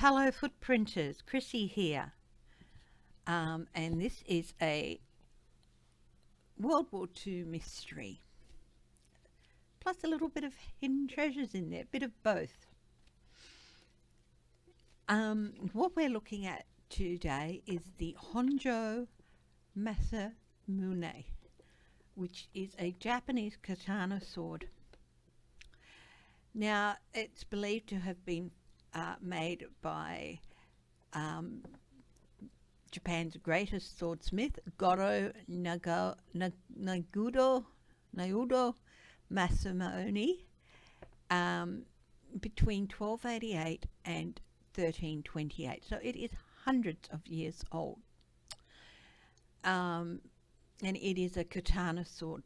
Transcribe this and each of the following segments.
Hello Footprinters, Chrissy here, and this is a World War II mystery, plus a little bit of hidden treasures in there, a bit of both. What we're looking at today is the Honjo Masamune, which is a Japanese katana sword. Now, it's believed to have been made by Japan's greatest swordsmith, Goro Nayudo Masamune, between 1288 and 1328. So it is hundreds of years old. And it is a katana sword.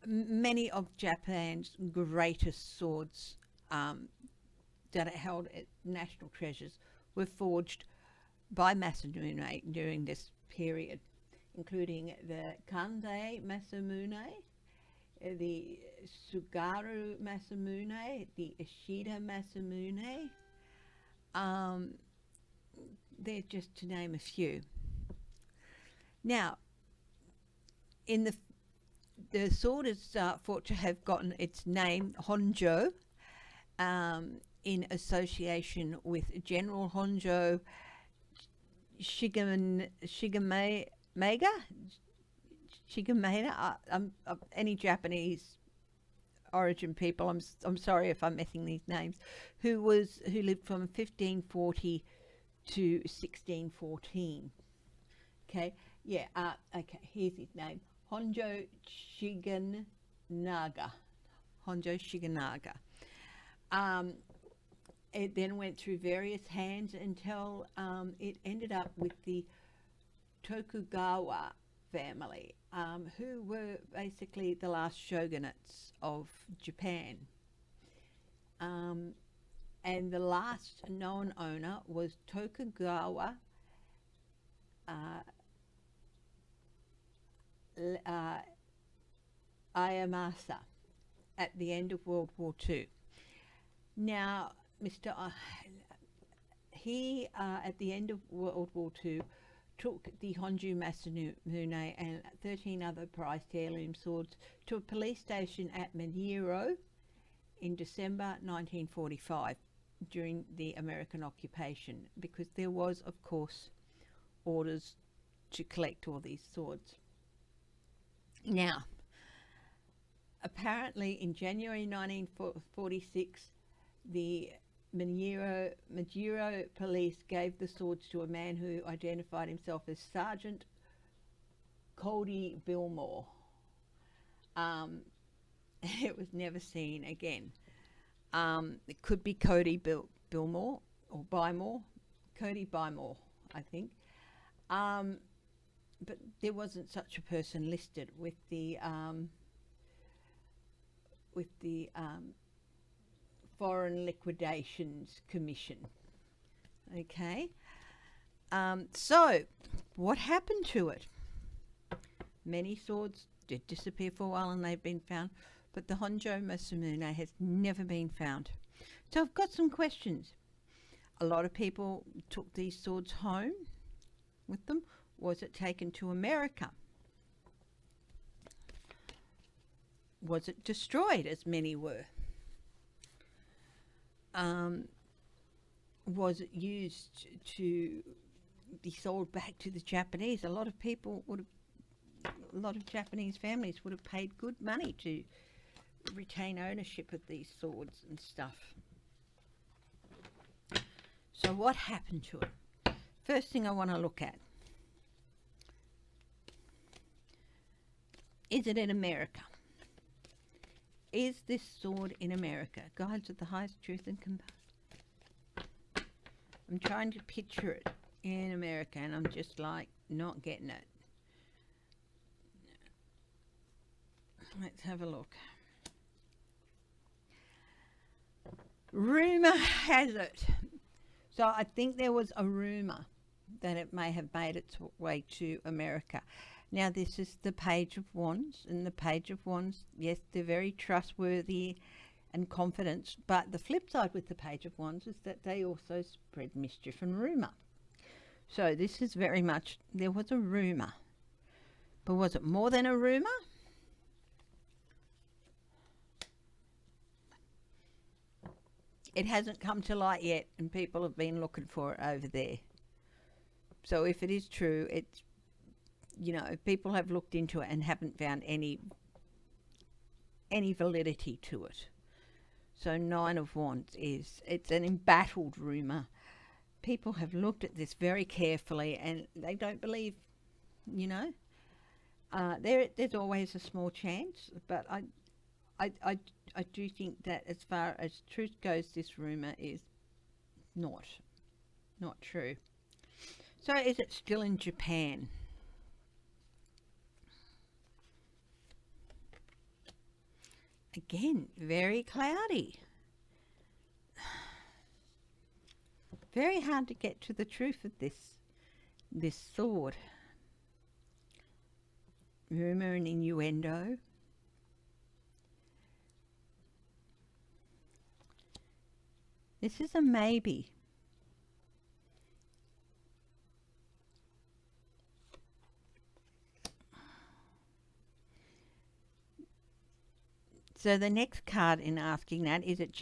Many of Japan's greatest swords that are held as national treasures were forged by Masamune during this period, including the Kandei Masamune, the Sugaru Masamune, the Ishida Masamune. They're just to name a few. Now, in the sword is thought to have gotten its name Honjo in association with General Honjo Shigemega. Any Japanese origin people, I'm sorry if I'm messing these names, who lived from 1540 to 1614. Okay, yeah. Okay, here's his name. Honjo Shigenaga. Honjo Shigenaga. It then went through various hands until it ended up with the Tokugawa family, who were basically the last shogunates of Japan. And the last known owner was Tokugawa Ieyasu at the end of World War II. Now, he at the end of World War II took the Honjo Masamune and 13 other prized heirloom swords to a police station at Minero in December 1945 during the American occupation, because there was, of course, orders to collect all these swords. Now, apparently in January 1946, the Minero police gave the swords to a man who identified himself as Sergeant Cody Billmore. It was never seen again. It could be Cody Billmore or Bymore, Cody Bymore, I think. But there wasn't such a person listed with the Foreign Liquidations Commission. Okay, so what happened to it? Many swords did disappear for a while and they've been found, but the Honjo Masamune has never been found. So I've got some questions. A lot of people took these swords home with them. Was it taken to America? Was it destroyed, as many were? Was it used to be sold back to the Japanese? A lot of Japanese families would have paid good money to retain ownership of these swords and stuff. So what happened to it? First thing I want to look at, is it in America? Is this sword in America? Guides of the highest truth and compassion. I'm trying to picture it in America and I'm just like not getting it. Let's have a look. Rumor has it. So I think there was a rumor that it may have made its way to America. Now, this is the Page of Wands, and the Page of Wands, yes, they're very trustworthy and confidence. But the flip side with the Page of Wands is that they also spread mischief and rumour. So this is very much, there was a rumour. But was it more than a rumour? It hasn't come to light yet, and people have been looking for it over there. So if it is true, it's, you know, people have looked into it and haven't found any validity to it. So Nine of Wands it's an embattled rumour. People have looked at this very carefully and they don't believe, you know. There's always a small chance, but I do think that as far as truth goes, this rumour is not true. So is it still in Japan? Again, very cloudy. Very hard to get to the truth of this sword. Rumour and innuendo. This is a maybe. So the next card in asking that, is it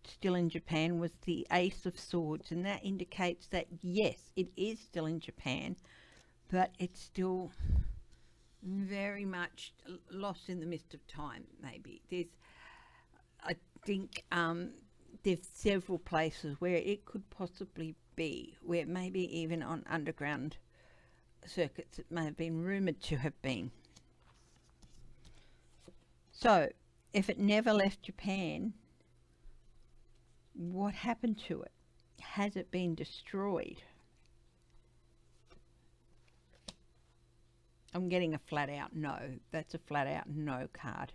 still in Japan, was the Ace of Swords, and that indicates that yes, it is still in Japan, but it's still very much lost in the mist of time. Maybe I think there's several places where it could possibly be, where maybe even on underground circuits it may have been rumoured to have been. So if it never left Japan, what happened to it? Has it been destroyed? I'm getting a flat out no. That's a flat out no card.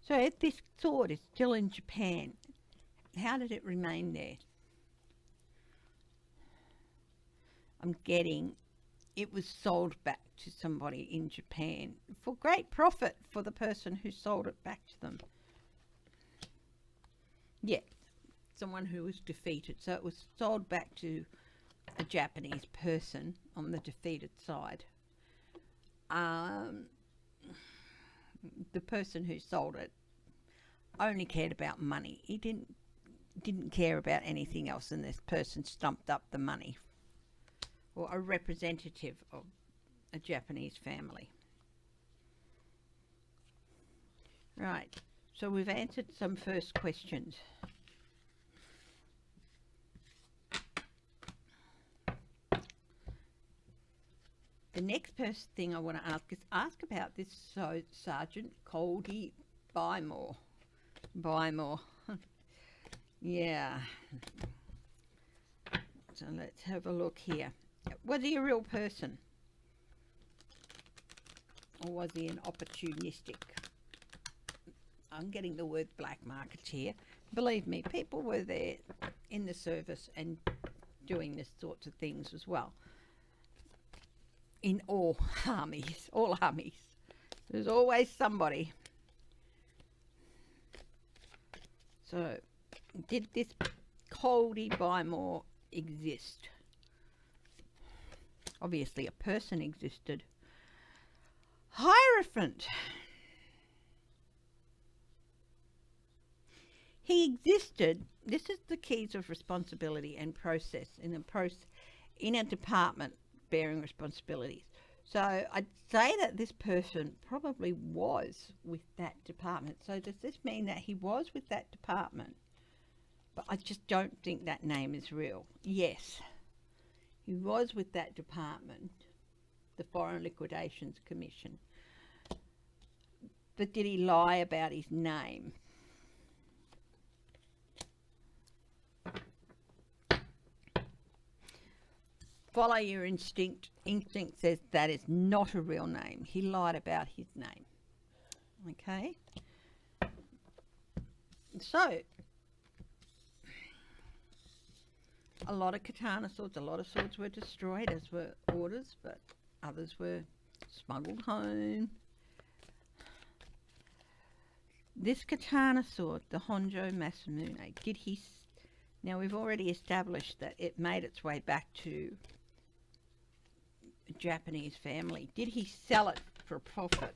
So if this sword is still in Japan, how did it remain there? I'm getting it was sold back to somebody in Japan for great profit for the person who sold it back to them. Yeah, someone who was defeated. So it was sold back to a Japanese person on the defeated side. The person who sold it only cared about money. He didn't care about anything else, and this person stumped up the money. Or a representative of a Japanese family. Right, so we've answered some first questions. The next thing I want to ask about this Sergeant Coldy Bymore. Yeah. So let's have a look here. Was he a real person? Or was he an opportunistic? I'm getting the word black markets here. Believe me, people were there in the service and doing this sorts of things as well. In all armies. There's always somebody. So, did this Coldy Bymore exist? Obviously a person existed. Hierophant. He existed. This is the keys of responsibility and process in a department bearing responsibilities. So I'd say that this person probably was with that department. So does this mean that he was with that department? But I just don't think that name is real. Yes, he was with that department, the Foreign Liquidations Commission. But did he lie about his name? Follow your instinct. Instinct says that is not a real name. He lied about his name. Okay. So, A lot of katana swords, a lot of swords were destroyed, as were orders, but others were smuggled home. This katana sword, the Honjo Masamune, now we've already established that it made its way back to a Japanese family. Did he sell it for profit?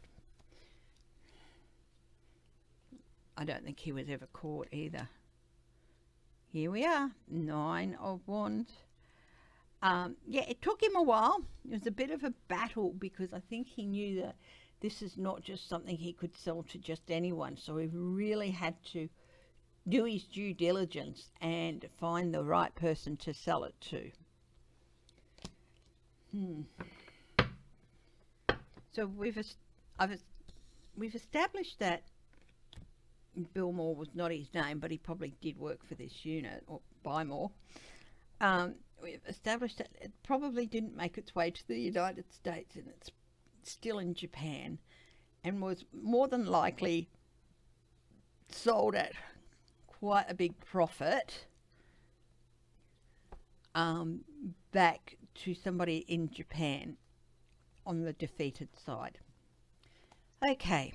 I don't think he was ever caught either. Here we are, 9 of Wands. Yeah, it took him a while. It was a bit of a battle because I think he knew that this is not just something he could sell to just anyone. So he really had to do his due diligence and find the right person to sell it to. So we've established that Bill Moore was not his name, but he probably did work for this unit, or buy more. We've established that it probably didn't make its way to the United States, and it's still in Japan, and was more than likely sold at quite a big profit back to somebody in Japan on the defeated side. Okay.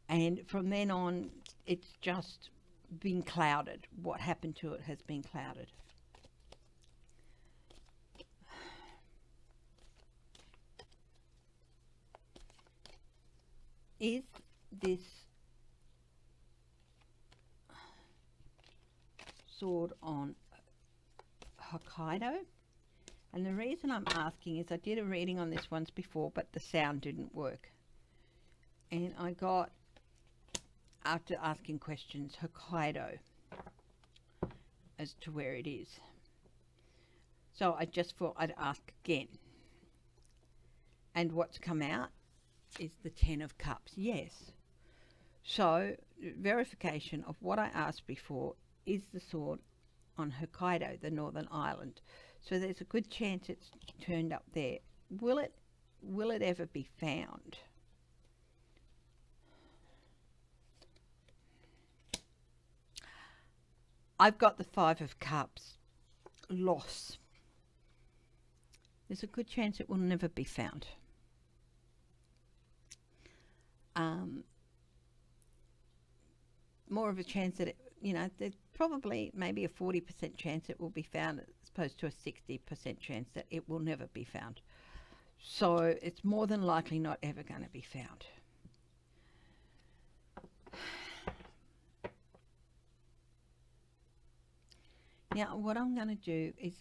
And from then on, it's just been clouded. What happened to it has been clouded. Is this sword on Hokkaido? And the reason I'm asking is I did a reading on this once before, but the sound didn't work. And I got, after asking questions, Hokkaido as to where it is. So I just thought I'd ask again. And what's come out is the 10 of Cups. Yes. So verification of what I asked before, is the sword on Hokkaido, the Northern Island. So there's a good chance it's turned up there. Will it ever be found? I've got the 5 of Cups. Loss. There's a good chance it will never be found. More of a chance that there's probably maybe a 40% chance it will be found as opposed to a 60% chance that it will never be found. So it's more than likely not ever going to be found. Now, what I'm going to do is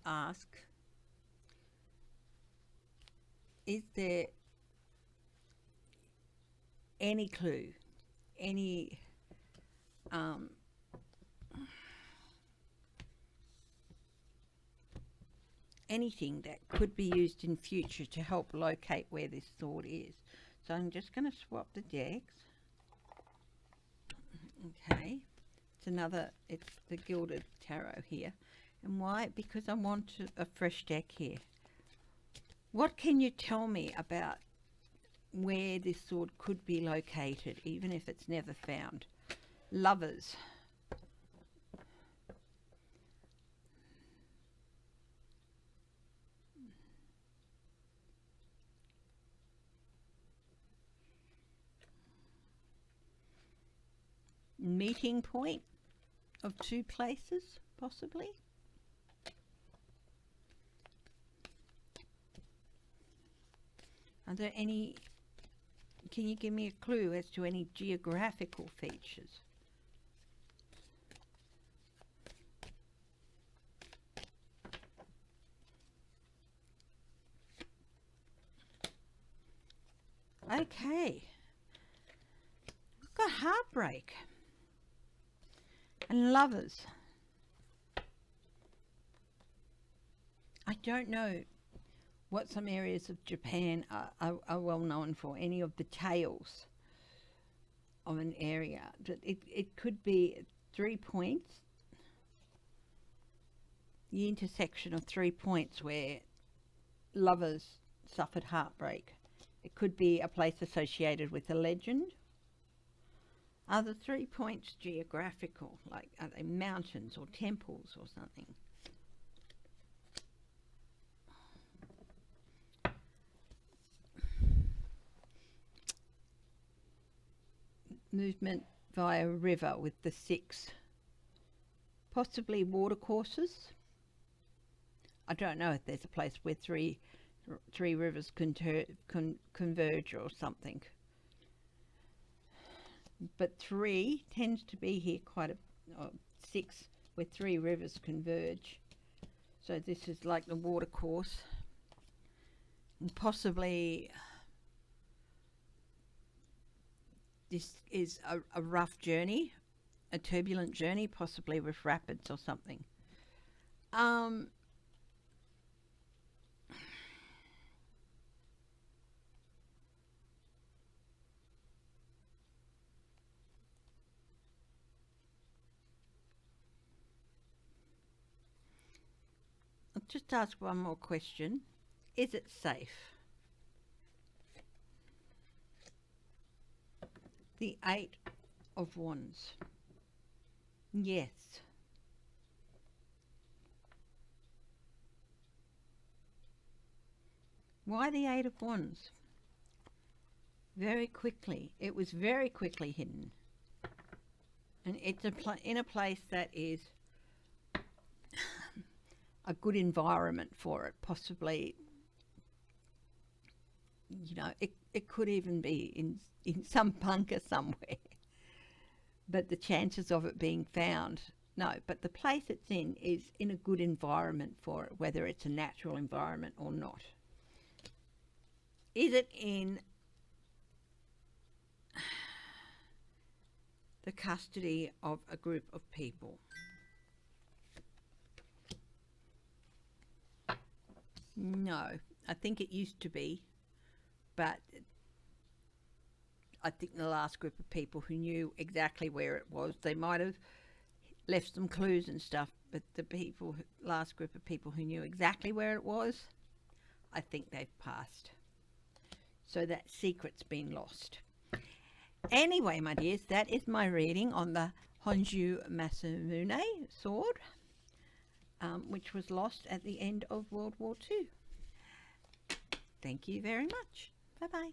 ask, is there any clue, any anything that could be used in future to help locate where this sword is? So I'm just going to swap the decks. Okay. It's the Gilded Tarot here. And why? Because I want a fresh deck here. What can you tell me about where this sword could be located, even if it's never found? Lovers. Meeting point of two places, possibly. Are there any, can you give me a clue as to any geographical features? Okay. We've got heartbreak. And lovers. I don't know what some areas of Japan are well known for, any of the tales of an area. It could be 3 points, the intersection of 3 points where lovers suffered heartbreak. It could be a place associated with a legend. Are the 3 points geographical? Like, are they mountains or temples or something? Movement via river with the 6. Possibly watercourses. I don't know if there's a place where three rivers converge or something. But 3 tends to be here quite a 6 where 3 rivers converge. So this is like the watercourse. And possibly this is a rough journey, a turbulent journey, possibly with rapids or something. I'll just ask one more question. Is it safe? The 8 of Wands. Yes. Why the 8 of Wands? Very quickly. It was very quickly hidden. And it's in a place that is a good environment for it. Possibly, you know, it could even be in some bunker somewhere. But the chances of it being found, no. But the place it's in is in a good environment for it, whether it's a natural environment or not. Is it in the custody of a group of people? No, I think it used to be, but I think the last group of people who knew exactly where it was, they might have left some clues and stuff, but the last group of people who knew exactly where it was, I think they've passed. So that secret's been lost. Anyway, my dears, that is my reading on the Honjo Masamune sword, which was lost at the end of World War II. Thank you very much. Bye-bye.